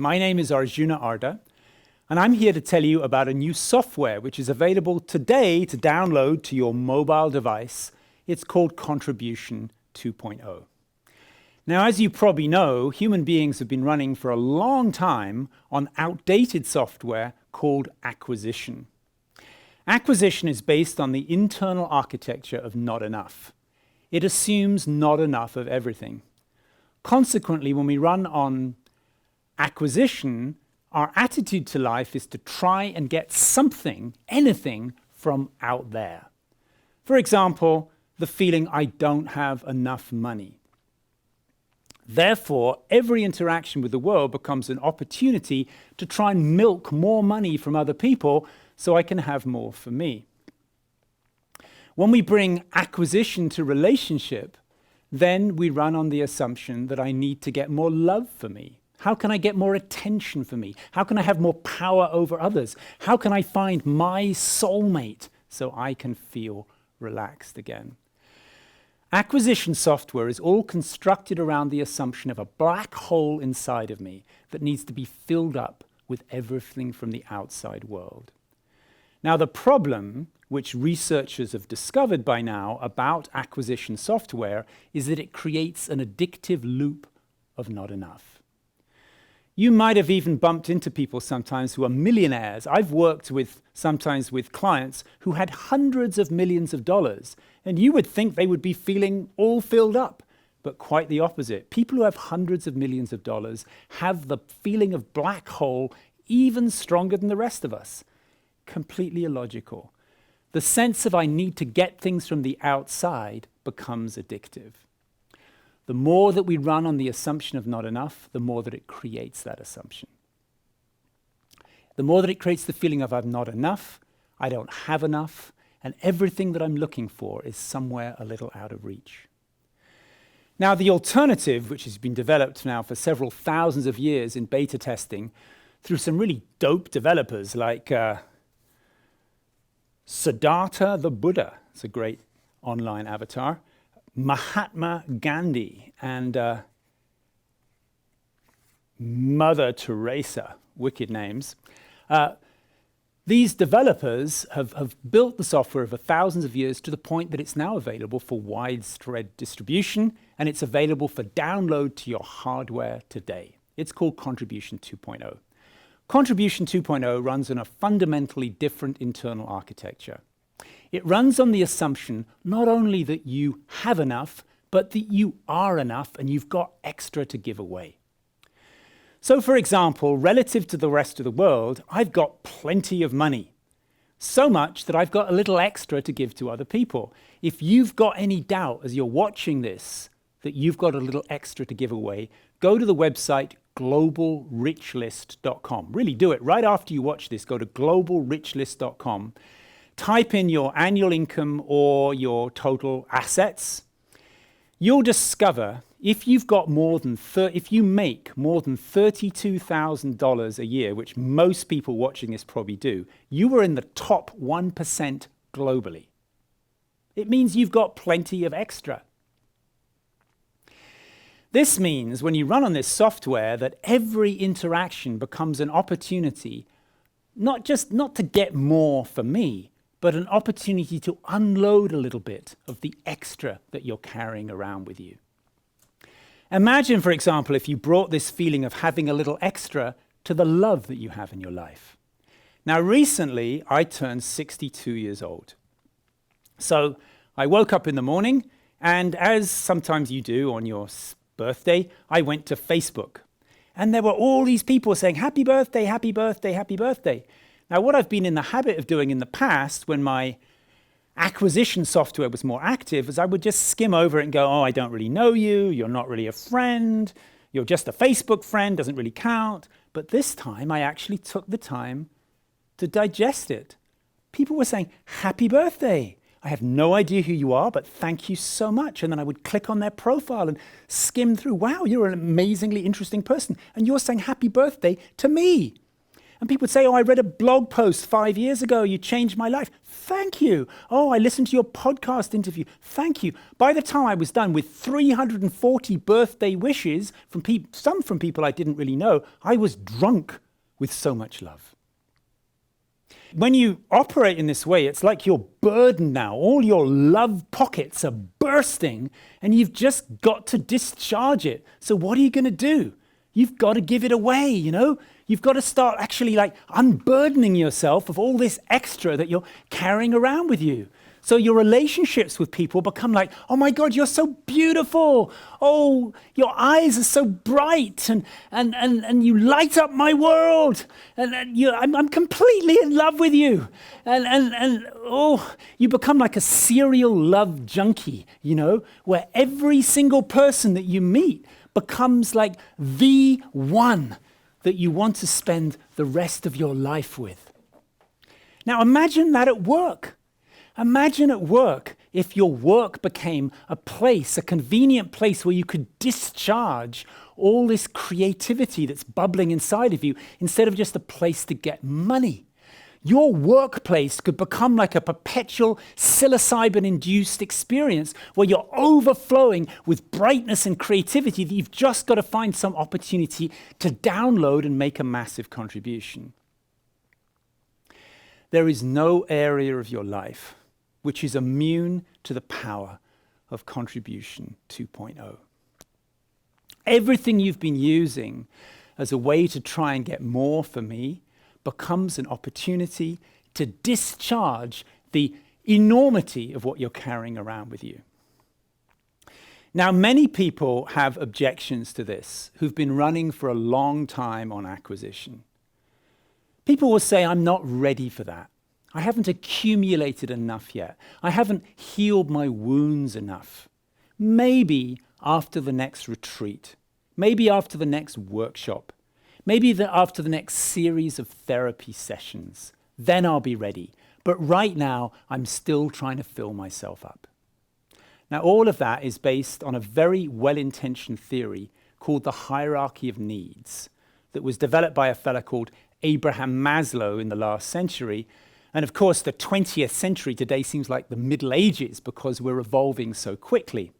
My name is Arjuna Ardagh, and I'm here to tell you about a new software which is available today to download to your mobile device. It's called Contribution 2.0. Now, as you probably know, human beings have been running for a long time on outdated software called acquisition. Acquisition is based on the internal architecture of not enough. It assumes not enough of everything. Consequently, when we run on acquisition, our attitude to life is to try and get something, anything, from out there. For example, the feeling I don't have enough money. Therefore, every interaction with the world becomes an opportunity to try and milk more money from other people so I can have more for me. When we bring acquisition to relationship, then we run on the assumption that I need to get more love for me. How can I get more attention for me? How can I have more power over others? How can I find my soulmate so I can feel relaxed again? Acquisition software is all constructed around the assumption of a black hole inside of me that needs to be filled up with everything from the outside world. Now, the problem, which researchers have discovered by now about acquisition software, is that it creates an addictive loop of not enough. You might have even bumped into people sometimes who are millionaires. I've worked sometimes with clients who had hundreds of millions of dollars, and you would think they would be feeling all filled up, but quite the opposite. People who have hundreds of millions of dollars have the feeling of black hole even stronger than the rest of us. Completely illogical. The sense of I need to get things from the outside becomes addictive. The more that we run on the assumption of not enough, the more that it creates that assumption. The more that it creates the feeling of I'm not enough, I don't have enough, and everything that I'm looking for is somewhere a little out of reach. Now, the alternative, which has been developed now for several thousands of years in beta testing through some really dope developers like Siddhartha the Buddha, it's a great online avatar, Mahatma Gandhi, and Mother Teresa, wicked names. These developers have built the software over thousands of years to the point that it's now available for widespread distribution, and it's available for download to your hardware today. It's called Contribution 2.0. Contribution 2.0 runs on a fundamentally different internal architecture. It runs on the assumption not only that you have enough, but that you are enough and you've got extra to give away. So, for example, relative to the rest of the world, I've got plenty of money. So much that I've got a little extra to give to other people. If you've got any doubt as you're watching this that you've got a little extra to give away, go to the website globalrichlist.com. Really do it. Right after you watch this, go to globalrichlist.com. Type in your annual income or your total assets. You'll discover if you make more than $32,000 a year, which most people watching this probably do, you are in the top 1% globally. It means you've got plenty of extra. This means when you run on this software that every interaction becomes an opportunity, not to get more for me, but an opportunity to unload a little bit of the extra that you're carrying around with you. Imagine, for example, if you brought this feeling of having a little extra to the love that you have in your life. Now, recently, I turned 62 years old. So I woke up in the morning, and as sometimes you do on your birthday, I went to Facebook. And there were all these people saying, happy birthday, happy birthday, happy birthday. Now, what I've been in the habit of doing in the past when my acquisition software was more active is I would just skim over it and go, oh, I don't really know you, you're not really a friend, you're just a Facebook friend, doesn't really count. But this time, I actually took the time to digest it. People were saying, happy birthday. I have no idea who you are, but thank you so much. And then I would click on their profile and skim through, wow, you're an amazingly interesting person. And you're saying happy birthday to me. And people would say, oh, I read a blog post 5 years ago. You changed my life. Thank you. Oh, I listened to your podcast interview. Thank you. By the time I was done with 340 birthday wishes from some from people I didn't really know, I was drunk with so much love. When you operate in this way, it's like you're burdened now. All your love pockets are bursting, and you've just got to discharge it. So what are you going to do? You've got to give it away, you know? You've got to start actually like unburdening yourself of all this extra that you're carrying around with you. So your relationships with people become like, oh my God, you're so beautiful. Oh, your eyes are so bright and you light up my world. I'm completely in love with you. Oh, you become like a serial love junkie, you know, where every single person that you meet becomes like the one that you want to spend the rest of your life with. Now imagine that at work. Imagine at work if your work became a place, a convenient place where you could discharge all this creativity that's bubbling inside of you instead of just a place to get money. Your workplace could become like a perpetual psilocybin-induced experience where you're overflowing with brightness and creativity that you've just got to find some opportunity to download and make a massive contribution. There is no area of your life which is immune to the power of contribution 2.0. Everything you've been using as a way to try and get more for me becomes an opportunity to discharge the enormity of what you're carrying around with you. Now, many people have objections to this who've been running for a long time on acquisition. People will say, I'm not ready for that. I haven't accumulated enough yet. I haven't healed my wounds enough. Maybe after the next retreat, maybe after the next workshop, maybe after the next series of therapy sessions, then I'll be ready. But right now, I'm still trying to fill myself up. Now, all of that is based on a very well-intentioned theory called the hierarchy of needs that was developed by a fellow called Abraham Maslow in the last century. And of course, the 20th century today seems like the Middle Ages because we're evolving so quickly.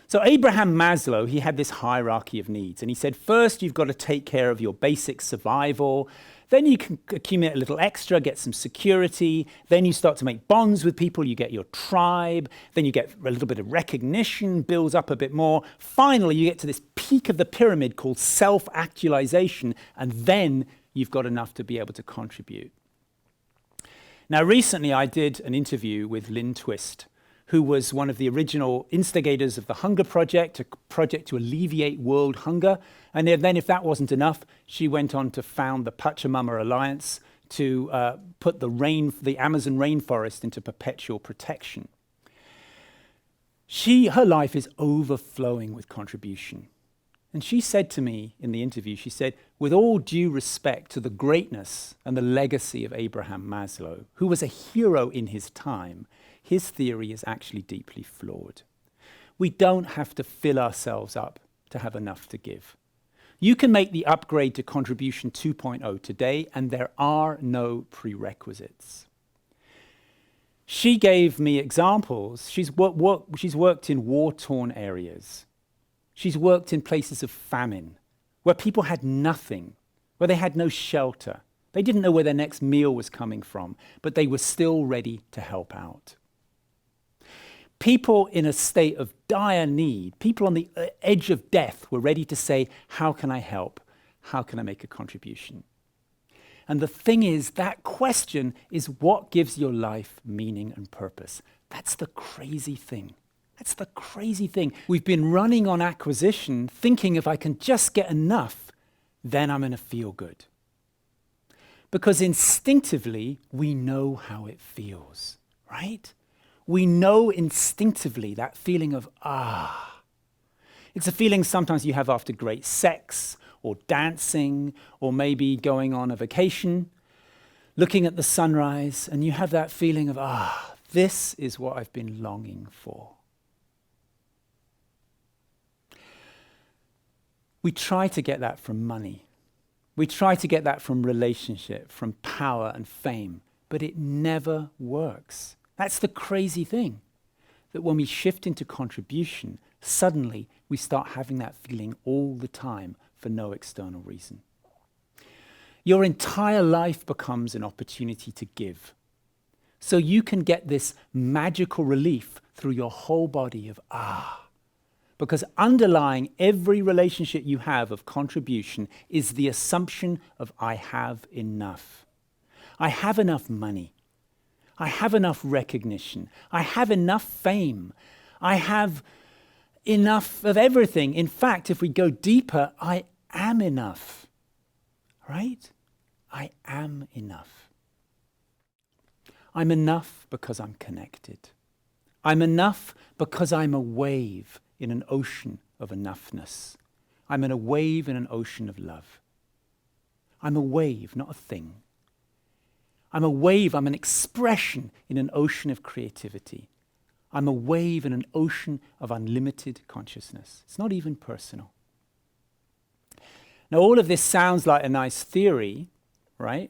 So Abraham Maslow, he had this hierarchy of needs. And he said, first, you've got to take care of your basic survival. Then you can accumulate a little extra, get some security. Then you start to make bonds with people. You get your tribe. Then you get a little bit of recognition, builds up a bit more. Finally, you get to this peak of the pyramid called self-actualization. And then you've got enough to be able to contribute. Now, recently I did an interview with Lynn, who was one of the original instigators of the Hunger Project, a project to alleviate world hunger. And then if that wasn't enough, she went on to found the Pachamama Alliance to put the Amazon rainforest into perpetual protection. Her life is overflowing with contribution. And she said to me in the interview, she said, with all due respect to the greatness and the legacy of Abraham Maslow, who was a hero in his time, his theory is actually deeply flawed. We don't have to fill ourselves up to have enough to give. You can make the upgrade to contribution 2.0 today, and there are no prerequisites. She gave me examples. She's worked in war-torn areas. She's worked in places of famine, where people had nothing, where they had no shelter. They didn't know where their next meal was coming from, but they were still ready to help out. People in a state of dire need, people on the edge of death were ready to say, how can I help? How can I make a contribution? And the thing is, that question is what gives your life meaning and purpose. That's the crazy thing. That's the crazy thing. We've been running on acquisition, thinking if I can just get enough, then I'm going to feel good. Because instinctively, we know how it feels, right? We know instinctively that feeling of, It's a feeling sometimes you have after great sex, or dancing, or maybe going on a vacation, looking at the sunrise, and you have that feeling of, this is what I've been longing for. We try to get that from money. We try to get that from relationship, from power and fame, but it never works. That's the crazy thing, that when we shift into contribution, suddenly we start having that feeling all the time for no external reason. Your entire life becomes an opportunity to give. So you can get this magical relief through your whole body of because underlying every relationship you have of contribution is the assumption of I have enough. I have enough money. I have enough recognition. I have enough fame. I have enough of everything. In fact, if we go deeper, I am enough. Right? I am enough. I'm enough because I'm connected. I'm enough because I'm a wave in an ocean of enoughness. I'm in a wave in an ocean of love. I'm a wave, not a thing. I'm a wave, I'm an expression in an ocean of creativity. I'm a wave in an ocean of unlimited consciousness. It's not even personal. Now, all of this sounds like a nice theory, right?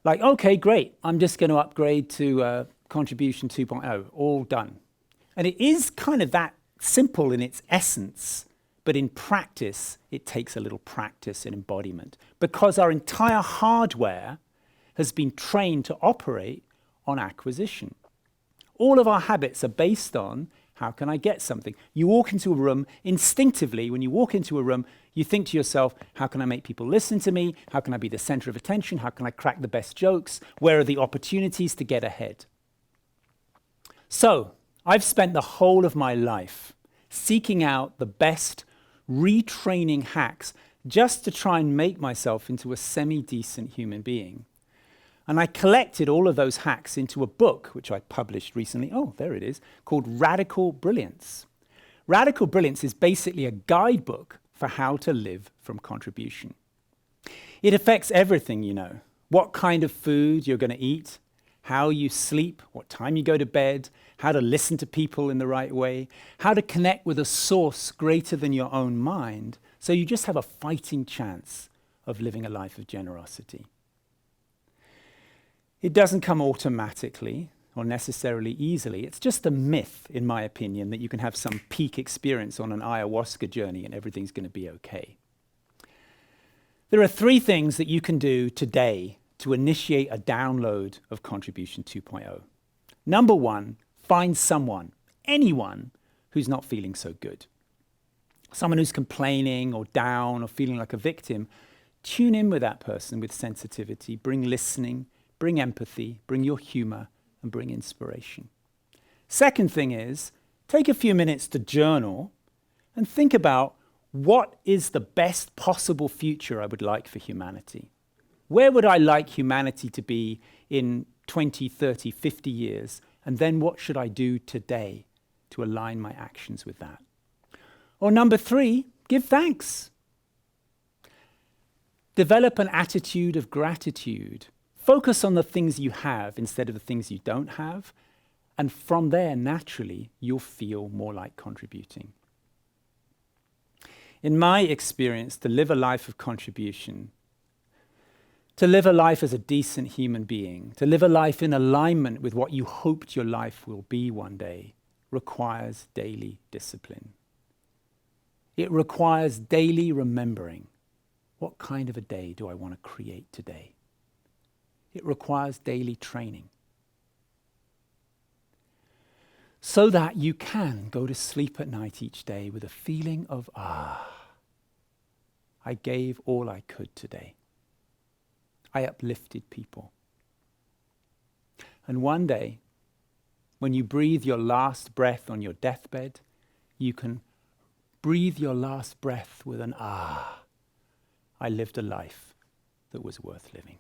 Like, okay, great, I'm just going to upgrade to Contribution 2.0, all done. And it is kind of that simple in its essence, but in practice, it takes a little practice and embodiment because our entire hardware has been trained to operate on acquisition. All of our habits are based on how can I get something? You walk into a room, instinctively, when you walk into a room, you think to yourself, how can I make people listen to me? How can I be the center of attention? How can I crack the best jokes? Where are the opportunities to get ahead? So, I've spent the whole of my life seeking out the best retraining hacks just to try and make myself into a semi-decent human being. And I collected all of those hacks into a book, which I published recently. Oh, there it is, called Radical Brilliance. Radical Brilliance is basically a guidebook for how to live from contribution. It affects everything, you know. What kind of food you're going to eat, how you sleep, what time you go to bed, how to listen to people in the right way, how to connect with a source greater than your own mind, so you just have a fighting chance of living a life of generosity. It doesn't come automatically or necessarily easily. It's just a myth, in my opinion, that you can have some peak experience on an ayahuasca journey and everything's going to be okay. There are 3 things that you can do today to initiate a download of Contribution 2.0. Number 1, find someone, anyone, who's not feeling so good. Someone who's complaining or down or feeling like a victim. Tune in with that person with sensitivity, bring listening, bring empathy, bring your humor, and bring inspiration. Second thing is, take a few minutes to journal and think about what is the best possible future I would like for humanity. Where would I like humanity to be in 20, 30, 50 years? And then what should I do today to align my actions with that? Or number 3, give thanks. Develop an attitude of gratitude. Focus on the things you have instead of the things you don't have. And from there, naturally, you'll feel more like contributing. In my experience, to live a life of contribution, to live a life as a decent human being, to live a life in alignment with what you hoped your life will be one day, requires daily discipline. It requires daily remembering, what kind of a day do I want to create today? It requires daily training so that you can go to sleep at night each day with a feeling of, I gave all I could today. I uplifted people. And one day, when you breathe your last breath on your deathbed, you can breathe your last breath with an I lived a life that was worth living.